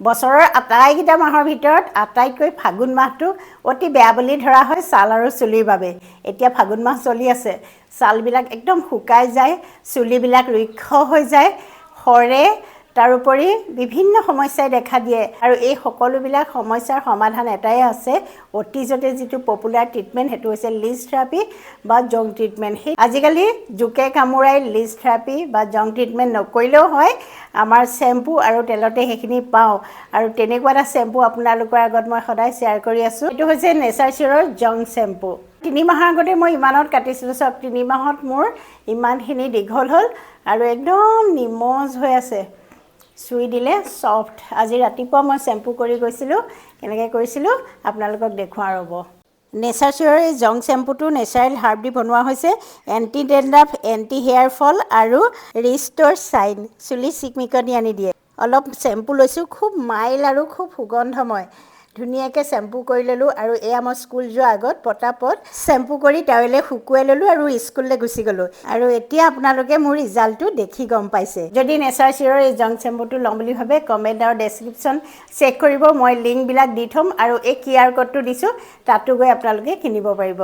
বছৰৰ আটাইকেইটা মাহৰ ভিতৰত আটাইতকৈ ফাগুন মাহটো অতি বেয়া বুলি ধৰা হয় ছাল আৰু চুলিৰ বাবে। এতিয়া ফাগুন মাহ চলি আছে, ছালবিলাক একদম শুকাই যায়, চুলিবিলাক ৰুক্ষ হৈ যায়, সৰে, তাৰোপৰি বিভিন্ন সমস্যাই দেখা দিয়ে। আৰু এই সকলোবিলাক সমস্যাৰ সমাধান এটাই আছে, অতীজতে যিটো পপুলাৰ ট্ৰিটমেণ্ট সেইটো হৈছে লিজ থেৰাপি বা জং ট্ৰিটমেণ্ট। সেই আজিকালি জোকে কামোৰাই লিজ থেৰাপি বা জং ট্ৰিটমেণ্ট নকৰিলেও হয়, আমাৰ চেম্পু আৰু তেলতে সেইখিনি পাওঁ। আৰু তেনেকুৱা এটা চেম্পু আপোনালোকৰ আগত মই সদায় শ্বেয়াৰ কৰি আছোঁ। এইটো হৈছে নেচাৰ চিয়ৰৰ জং চেম্পু। 3 মাহৰ আগতে মই ইমানত কাটিছিলোঁ, চাওক 3 মাহত মোৰ ইমানখিনি দীঘল হ'ল আৰু একদম নিমজ হৈ আছে। চুই দিলে ছফ্ট। আজি ৰাতিপুৱা মই চেম্পু কৰি গৈছিলোঁ, কেনেকৈ কৰিছিলোঁ আপোনালোকক দেখুৱাওঁ ৰ'ব। নেচাৰ চিয়ৰৰ এই জং চেম্পুটো নেচাৰেল হাৰ্ব দি বনোৱা হৈছে। Anti dandruff, anti hair fall আৰু ৰিষ্ট'ৰ চাইন, চুলি চিকমিকনি আনি দিয়ে। অলপ চেম্পু লৈছোঁ, খুব মাইল আৰু খুব সুগন্ধময়। ধুনীয়াকৈ চেম্পু কৰি ল'লোঁ আৰু এয়া মই স্কুল যোৱাৰ আগত পটাপট চেম্পু কৰি টাৱেলে শুকুৱাই ল'লোঁ আৰু স্কুললৈ গুচি গ'লোঁ। আৰু এতিয়া আপোনালোকে মোৰ ৰিজাল্টটো দেখি গম পাইছে। যদি নেচাৰ চিয়ৰৰ এই জং চেম্পুটো ল'ম বুলি ভাবে, কমেণ্ট আৰু ডেছক্ৰিপশ্যন চেক কৰিব, মই লিংকবিলাক দি থ'ম আৰু এই QR ক'ডটো দিছোঁ, তাতো গৈ আপোনালোকে কিনিব পাৰিব।